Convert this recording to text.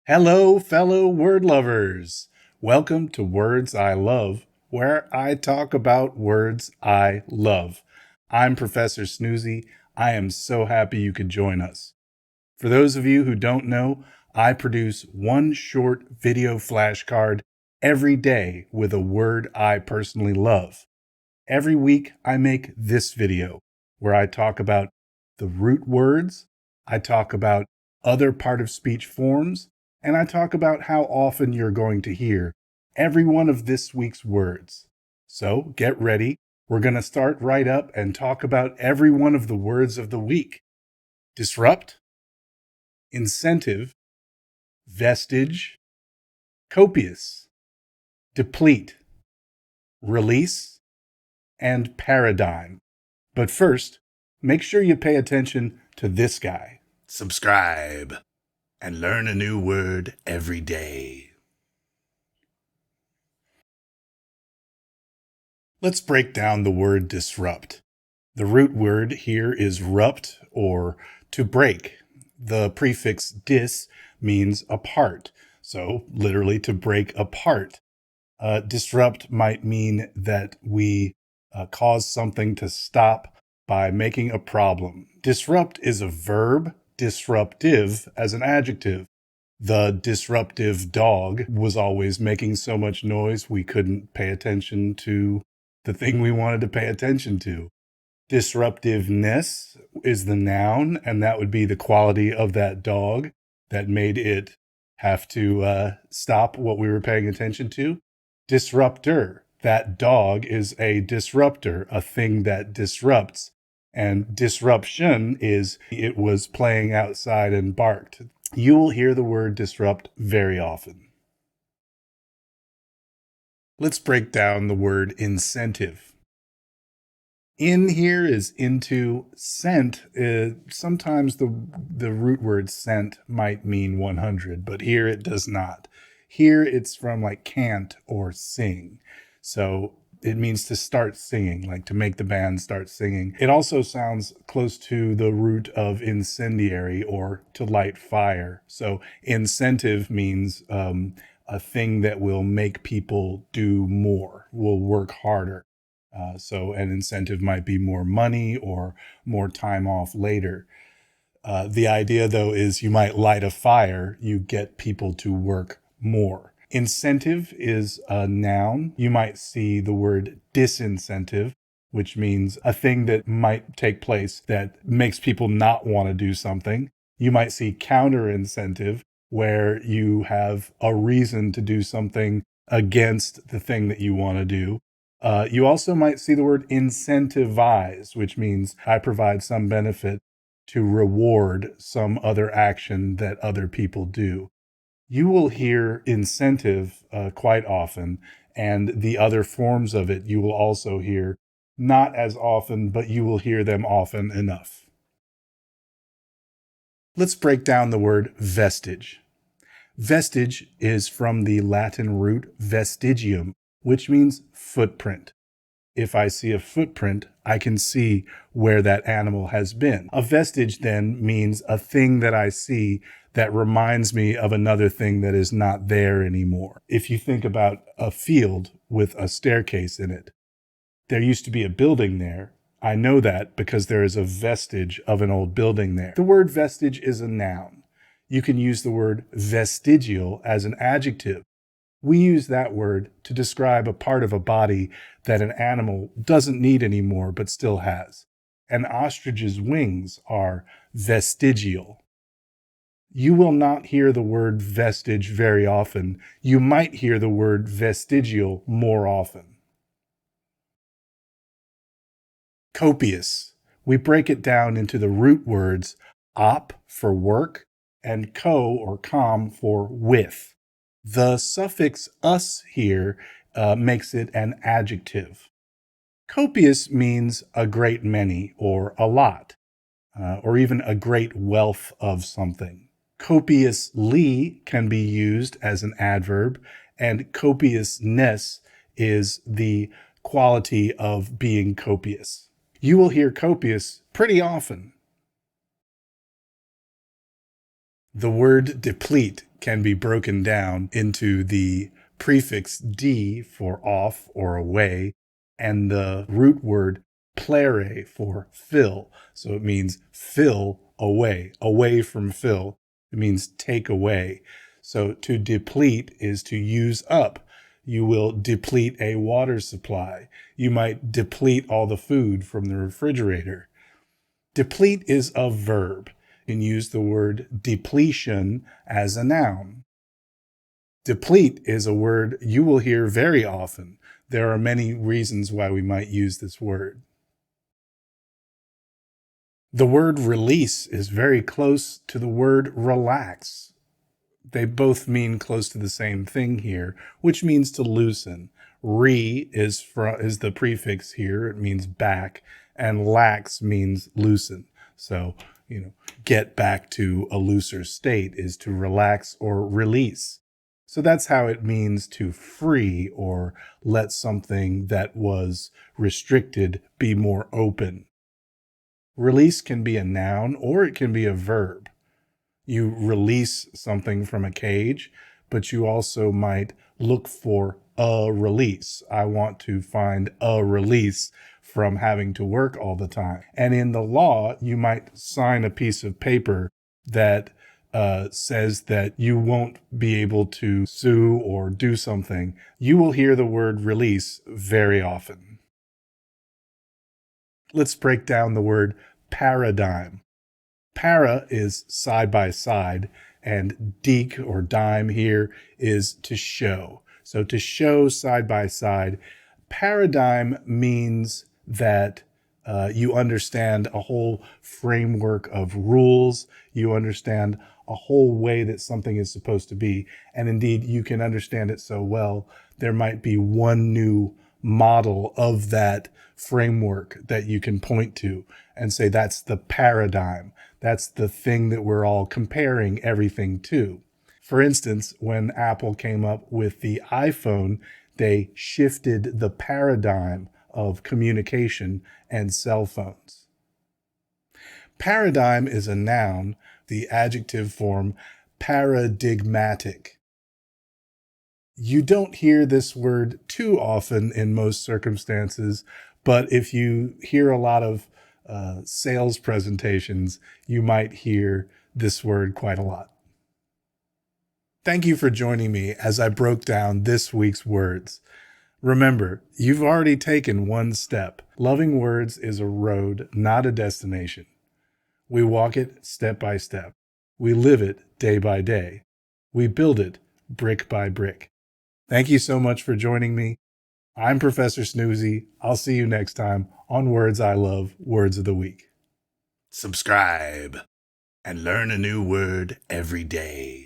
Hello, fellow word lovers. Welcome to Words I Love, where I talk about words I love. I'm Professor Snoozy. I am so happy you could join us. For those of you who don't know, I produce one short video flashcard every day with a word I personally love. Every week, I make this video where I talk about the root words, I talk about other part of speech forms, and I talk about how often you're going to hear every one of this week's words. So get ready. We're going to start right up and talk about every one of the words of the week. Disrupt, incentive, vestige, copious, deplete, release, and paradigm. But first, make sure you pay attention to this guy. Subscribe and learn a new word every day. Let's break down the word disrupt. The root word here is rupt, or to break. The prefix dis means apart, so literally to break apart. Disrupt might mean that we cause something to stop by making a problem. Disrupt is a verb, disruptive as an adjective. The disruptive dog was always making so much noise we couldn't pay attention to the thing we wanted to pay attention to. Disruptiveness is the noun, and that would be the quality of that dog that made it have to stop what we were paying attention to. Disruptor, that dog is a disruptor, a thing that disrupts. And disruption is it was playing outside and barked. You will hear the word disrupt very often. Let's break down the word incentive. In here is into. Cent. Sometimes the root word cent might mean 100, but here it does not. Here it's from like cant or sing. So it means to start singing, like to make the band start singing. It also sounds close to the root of incendiary or to light fire. So incentive means a thing that will make people do more, will work harder. So an incentive might be more money or more time off later. The idea, though, is you might light a fire, you get people to work more. Incentive is a noun. You might see the word disincentive, which means a thing that might take place that makes people not want to do something. You might see counter incentive, where you have a reason to do something against the thing that you want to do. You also might see the word incentivize, which means I provide some benefit to reward some other action that other people do. You will hear incentive quite often, and the other forms of it you will also hear, not as often, but you will hear them often enough. Let's break down the word vestige. Vestige is from the Latin root vestigium, which means footprint. If I see a footprint, I can see where that animal has been. A vestige then means a thing that I see that reminds me of another thing that is not there anymore. If you think about a field with a staircase in it, there used to be a building there. I know that because there is a vestige of an old building there. The word vestige is a noun. You can use the word vestigial as an adjective. We use that word to describe a part of a body that an animal doesn't need anymore but still has. An ostrich's wings are vestigial. You will not hear the word vestige very often. You might hear the word vestigial more often. Copious. We break it down into the root words op for work and co or com for with. The suffix us here makes it an adjective. Copious means a great many or a lot, or even a great wealth of something. Copiously can be used as an adverb, and copiousness is the quality of being copious. You will hear copious pretty often. The word deplete can be broken down into the prefix D for off or away, and the root word plere for fill. So it means fill away from fill. It means take away. So to deplete is to use up. You will deplete a water supply. You might deplete all the food from the refrigerator. Deplete is a verb. You can use the word depletion as a noun. Deplete is a word you will hear very often. There are many reasons why we might use this word. The word release is very close to the word relax. They both mean close to the same thing here, which means to loosen. Is the prefix here. It means back, and lax means loosen. So, get back to a looser state is to relax or release. So that's how it means to free or let something that was restricted be more open. Release can be a noun or it can be a verb. You release something from a cage, but you also might look for a release. I want to find a release from having to work all the time. And in the law, you might sign a piece of paper that says that you won't be able to sue or do something. You will hear the word release very often. Let's break down the word paradigm. Para is side by side, and deke or dime here is to show. So to show side by side. Paradigm means that you understand a whole framework of rules. You understand a whole way that something is supposed to be. And indeed, you can understand it so well, there might be one new model of that framework that you can point to and say, that's the paradigm. That's the thing that we're all comparing everything to. For instance, when Apple came up with the iPhone, they shifted the paradigm of communication and cell phones. Paradigm is a noun, the adjective form paradigmatic. You don't hear this word too often in most circumstances, but if you hear a lot of sales presentations, you might hear this word quite a lot. Thank you for joining me as I broke down this week's words. Remember, you've already taken one step. Loving words is a road, not a destination. We walk it step by step. We live it day by day. We build it brick by brick. Thank you so much for joining me. I'm Professor Snoozy. I'll see you next time on Words I Love, Words of the Week. Subscribe and learn a new word every day.